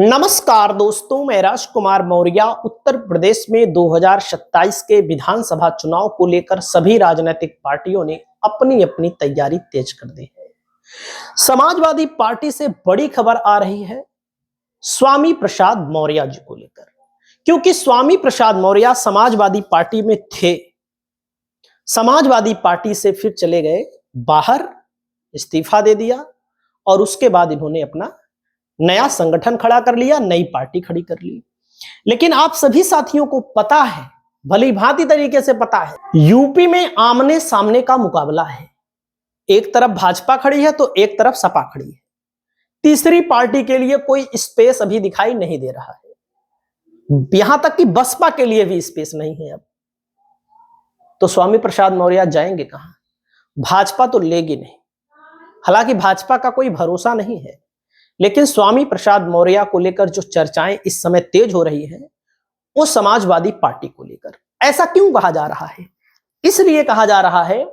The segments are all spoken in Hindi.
नमस्कार दोस्तों, मैं राजकुमार मौर्य। उत्तर प्रदेश में 2027 के विधानसभा चुनाव को लेकर सभी राजनीतिक पार्टियों ने अपनी अपनी तैयारी तेज कर दी है। समाजवादी पार्टी से बड़ी खबर आ रही है स्वामी प्रसाद मौर्य जी को लेकर, क्योंकि स्वामी प्रसाद मौर्य समाजवादी पार्टी में थे। समाजवादी पार्टी से फिर चले गए बाहर, इस्तीफा दे दिया और उसके बाद इन्होंने अपना नया संगठन खड़ा कर लिया, नई पार्टी खड़ी कर ली। लेकिन आप सभी साथियों को पता है, भली भांति तरीके से पता है, यूपी में आमने सामने का मुकाबला है। एक तरफ भाजपा खड़ी है तो एक तरफ सपा खड़ी है। तीसरी पार्टी के लिए कोई स्पेस अभी दिखाई नहीं दे रहा है, यहां तक कि बसपा के लिए भी स्पेस नहीं है अब। तो स्वामी प्रसाद मौर्य जाएंगे कहां? भाजपा तो लेगी नहीं, हालांकि भाजपा का कोई भरोसा नहीं है, लेकिन स्वामी प्रसाद मौर्य को लेकर जो चर्चाएं इस समय तेज हो रही हैं, वो समाजवादी पार्टी को लेकर। ऐसा क्यों कहा जा रहा है? इसलिए कहा जा रहा है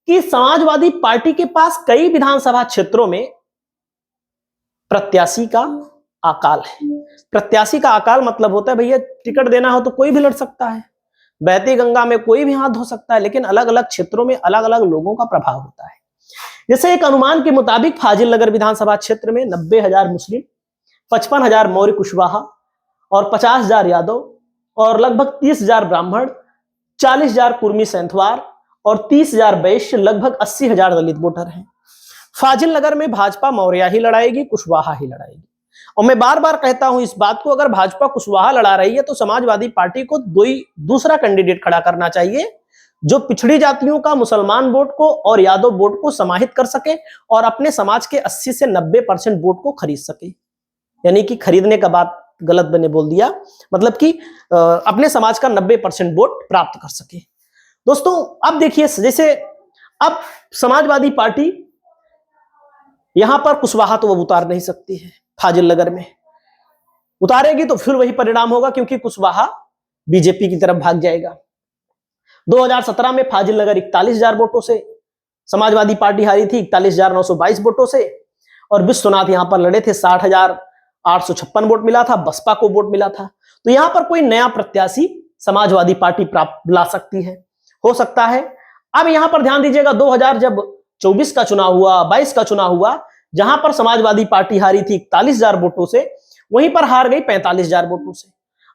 कि समाजवादी पार्टी के पास कई विधानसभा क्षेत्रों में प्रत्याशी का अकाल है। प्रत्याशी का अकाल मतलब होता है भैया, टिकट देना हो तो कोई भी लड़ सकता है, बहती गंगा में कोई भी हाथ धो सकता है, लेकिन अलग अलग क्षेत्रों में अलग अलग लोगों का प्रभाव होता है। जैसे एक अनुमान के मुताबिक फाजिल नगर विधानसभा क्षेत्र में 90,000 मुस्लिम, 55,000 मौर्य कुशवाहा और 50,000 यादव और लगभग 30,000 ब्राह्मण, 40,000 कुर्मी सैंथवार और 30,000 वैश्य, लगभग 80,000 दलित वोटर हैं। फाजिल नगर में भाजपा मौर्य ही लड़ाएगी, कुशवाहा ही लड़ाएगी। और मैं बार बार कहता हूं इस बात को, अगर भाजपा कुशवाहा लड़ा रही है तो समाजवादी पार्टी को दूसरा कैंडिडेट खड़ा करना चाहिए जो पिछड़ी जातियों का मुसलमान वोट को और यादव वोट को समाहित कर सके और अपने समाज के 80 से 90% वोट को खरीद सके। यानी कि खरीदने का बात गलत मैंने बोल दिया, मतलब कि अपने समाज का 90% वोट प्राप्त कर सके। दोस्तों अब देखिए, जैसे अब समाजवादी पार्टी यहां पर कुशवाहा तो वो उतार नहीं सकती है, फाजिल नगर में उतारेगी तो फिर वही परिणाम होगा, क्योंकि कुशवाहा बीजेपी की तरफ भाग जाएगा। 2017 में फाजिल नगर 41,000 वोटों से समाजवादी पार्टी हारी थी, 41,922 वोटों से, और विश्वनाथ यहां पर लड़े थे, 60,856 वोट मिला था, बसपा को वोट मिला था। तो यहां पर कोई नया प्रत्याशी समाजवादी पार्टी प्राप्त ला सकती है, हो सकता है। अब यहां पर ध्यान दीजिएगा, 2024 का चुनाव हुआ, 22 का चुनाव हुआ, जहां पर समाजवादी पार्टी हारी थी 41,000 वोटों से, वहीं पर हार गई 45,000 वोटों से।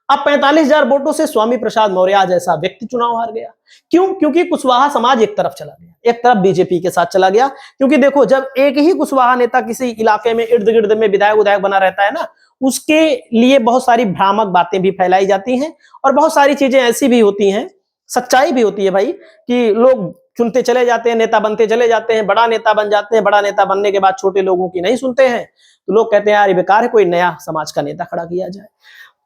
अब 45,000 वोटों से स्वामी प्रसाद मौर्य जैसा व्यक्ति चुनाव हार गया। क्यों? क्योंकि कुशवाहा समाज एक तरफ चला गया, एक तरफ बीजेपी के साथ चला गया। क्योंकि देखो, जब एक ही कुशवाहा नेता किसी इलाके में इर्द गिर्द में विधायक बना रहता है ना, उसके लिए बहुत सारी भ्रामक बातें भी फैलाई जाती हैं और बहुत सारी चीजें ऐसी भी होती हैं, सच्चाई भी होती है भाई, कि लोग चुनते चले जाते हैं, नेता बनते चले जाते हैं, बड़ा नेता बन जाते हैं, बड़ा नेता बनने के बाद छोटे लोगों की नहीं सुनते हैं, तो लोग कहते हैं यार ये बेकार है, कोई नया समाज का नेता खड़ा किया जाए।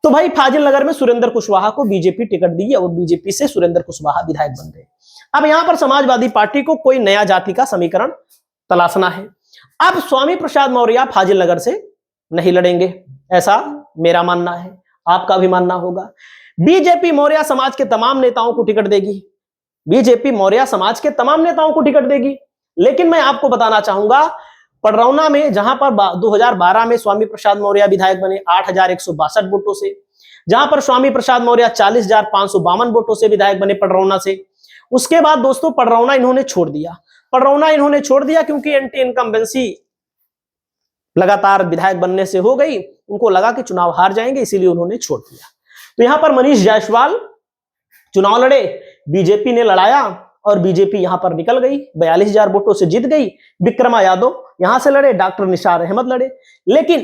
तो भाई फाजिल नगर में सुरेंद्र कुशवाहा को बीजेपी टिकट दी और बीजेपी से सुरेंद्र कुशवाहा विधायक बन गए। अब यहां पर समाजवादी पार्टी को कोई नया जाति का समीकरण तलाशना है। अब स्वामी प्रसाद मौर्य फाजिल नगर से नहीं लड़ेंगे, ऐसा मेरा मानना है, आपका भी मानना होगा। बीजेपी मौर्य समाज के तमाम नेताओं को टिकट देगी, बीजेपी मौर्य समाज के तमाम नेताओं को टिकट देगी। लेकिन मैं आपको बताना चाहूंगा, पडरौना में जहां पर 2012 में स्वामी प्रसाद मौर्य विधायक बने 8,162 वोटों से, जहां पर स्वामी प्रसाद मौर्य 40,552 वोटों से विधायक बने पडरौना से। उसके बाद दोस्तों पडरौना इन्होंने छोड़ दिया। पडरौना इन्होंने छोड़ दिया क्योंकि एंटी इनकम्बेंसी लगातार विधायक बनने से हो गई, उनको लगा कि चुनाव हार जाएंगे, इसीलिए उन्होंने छोड़ दिया। तो यहां पर मनीष जायसवाल चुनाव लड़े, बीजेपी ने लड़ाया और बीजेपी यहां पर निकल गई, 42,000 वोटों से जीत गई। विक्रमा यादव यहां से लड़े, डॉक्टर निसार अहमद लड़े। लेकिन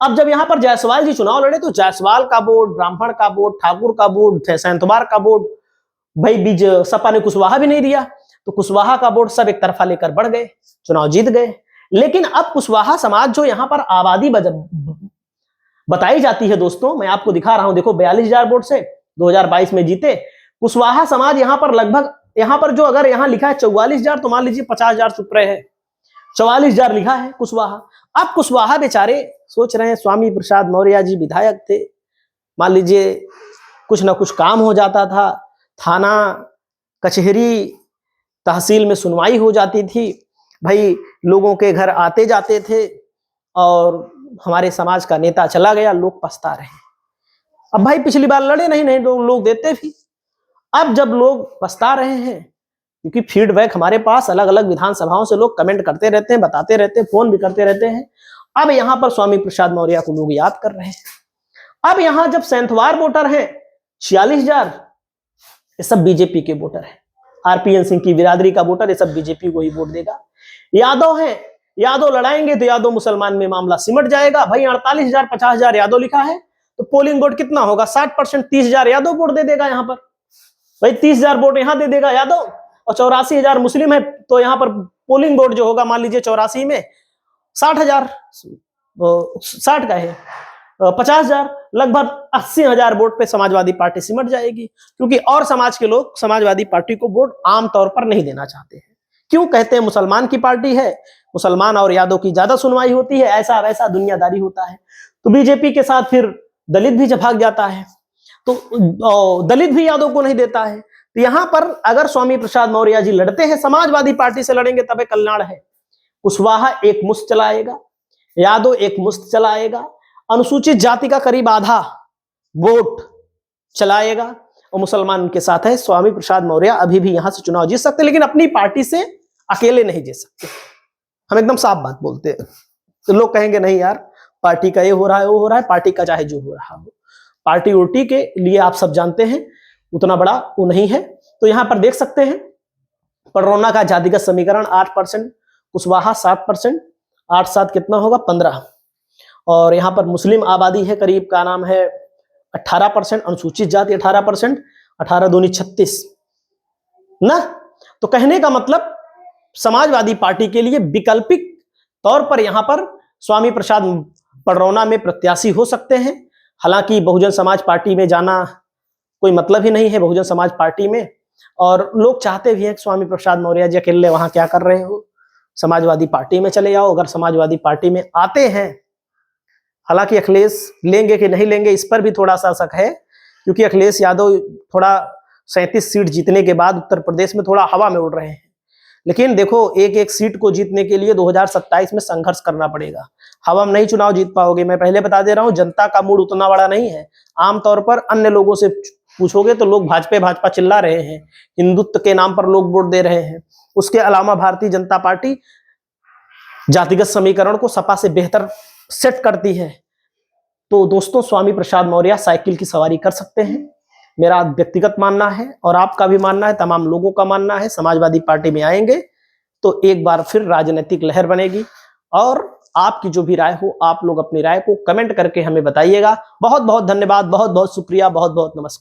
अब जब यहां पर जायसवाल जी चुनाव लड़े तो जायसवाल का वोट, ब्राह्मण का वोट, ठाकुर का वोट, सैंथवार का वोट, भाई सपा ने कुशवाहा भी नहीं दिया, तो कुशवाहा का वोट सब एक तरफा लेकर बढ़ गए, चुनाव जीत गए। लेकिन अब कुशवाहा समाज जो यहां पर आबादी बताई जाती है, दोस्तों मैं आपको दिखा रहा हूं, देखो 42,000 वोट से 2022 में जीते कुशवाहा समाज। यहां पर लगभग, यहां पर जो अगर यहां लिखा है 44,000, तो मान लीजिए 50,000 चुप रहे हैं, 44,000 लिखा है कुशवाहा। अब कुशवाहा बेचारे सोच रहे हैं, स्वामी प्रसाद मौर्य जी विधायक थे, मान लीजिए कुछ ना कुछ काम हो जाता था, थाना कचहरी तहसील में सुनवाई हो जाती थी, भाई लोगों के घर आते जाते थे और हमारे समाज का नेता चला गया, लोग पछता रहे हैं। अब भाई पिछली बार लड़े नहीं लोग देते भी। अब जब लोग पछता रहे हैं, क्योंकि फीडबैक हमारे पास अलग अलग विधानसभाओं से लोग कमेंट करते रहते हैं, बताते रहते हैं, फोन भी करते रहते हैं। अब यहां पर स्वामी प्रसाद मौर्य को लोग याद कर रहे हैं। अब यहां जब सेंथवार वोटर हैं 46,000, ये सब बीजेपी के वोटर हैं। आरपीएन सिंह की बिरादरी का वोटर, ये सब बीजेपी को ही वोट देगा। यादव हैं, यादव लड़ाएंगे तो यादव मुसलमान में मामला सिमट जाएगा। भाई 48,000 50,000 यादव लिखा है, तो पोलिंग वोट कितना होगा? 60%, 30,000 यादव वोट दे देगा यहां पर। भाई 30,000 वोट यहां दे देगा यादव, और 84,000 मुस्लिम है, तो यहां पर पोलिंग वोट जो होगा, मान लीजिए 84 में 60,000, 60 का है 50,000, लगभग 80,000 वोट पे समाजवादी पार्टी सिमट जाएगी। क्योंकि और समाज के लोग समाजवादी पार्टी को वोट आमतौर पर नहीं देना चाहते हैं। क्यों? कहते हैं मुसलमान की पार्टी है, मुसलमान और यादव की ज्यादा सुनवाई होती है, ऐसा वैसा दुनियादारी होता है। तो बीजेपी के साथ फिर दलित भी जब भाग जाता है, तो दलित भी यादव को नहीं देता है। तो यहां पर अगर स्वामी प्रसाद मौर्य जी लड़ते हैं, समाजवादी पार्टी से लड़ेंगे, तब कल्याण है। कुशवाहा एक मुश्त चलाएगा, यादव एक मुश्त चलाएगा, अनुसूचित जाति का करीब आधा वोट चलाएगा, और मुसलमान के साथ है। स्वामी प्रसाद मौर्य अभी भी यहां से चुनाव जीत सकते, लेकिन अपनी पार्टी से अकेले नहीं जीत सकते। हम एकदम साफ बात बोलते हैं। तो लोग कहेंगे नहीं यार, पार्टी का ये हो रहा है, वो हो रहा है, पार्टी का चाहे जो हो रहा हो, पार्टी उल्टी के लिए आप सब जानते हैं उतना बड़ा वो नहीं है। तो यहां पर देख सकते हैं पडरौना का जातिगत समीकरण 8%, कुशवाहा 7%, 8-7 कितना होगा? 15। और यहां पर मुस्लिम आबादी है करीब, का नाम है 18%, अनुसूचित जाति 18%, 18 दूनी 36 ना। तो कहने का मतलब समाजवादी पार्टी के लिए वैकल्पिक तौर पर यहां पर स्वामी प्रसाद पडरौना में प्रत्याशी हो सकते हैं। हालांकि बहुजन समाज पार्टी में जाना कोई मतलब ही नहीं है बहुजन समाज पार्टी में, और लोग चाहते भी हैं कि स्वामी प्रसाद मौर्य जी अकेले वहां क्या कर रहे हो, समाजवादी पार्टी में चले जाओ। अगर समाजवादी पार्टी में आते हैं, हालांकि अखिलेश लेंगे कि नहीं लेंगे इस पर भी थोड़ा सा शक है, क्योंकि अखिलेश यादव थोड़ा 37 सीट जीतने के बाद उत्तर प्रदेश में थोड़ा हवा में उड़ रहे हैं। लेकिन देखो, एक एक सीट को जीतने के लिए 2027 में संघर्ष करना पड़ेगा। हवा में नहीं चुनाव जीत पाओगे। मैं पहले बता दे रहा हूं, जनता का मूड उतना बड़ा नहीं है। आमतौर पर अन्य लोगों से पूछोगे तो लोग भाजपा भाजपा चिल्ला रहे हैं, हिंदुत्व के नाम पर लोग वोट दे रहे हैं। उसके अलावा भारतीय जनता पार्टी जातिगत समीकरण को सपा से बेहतर सेट करती है। तो दोस्तों, स्वामी प्रसाद मौर्य साइकिल की सवारी कर सकते हैं, मेरा व्यक्तिगत मानना है, और आपका भी मानना है, तमाम लोगों का मानना है। समाजवादी पार्टी में आएंगे तो एक बार फिर राजनीतिक लहर बनेगी। और आपकी जो भी राय हो, आप लोग अपनी राय को कमेंट करके हमें बताइएगा। बहुत बहुत धन्यवाद, बहुत बहुत शुक्रिया, बहुत बहुत नमस्कार।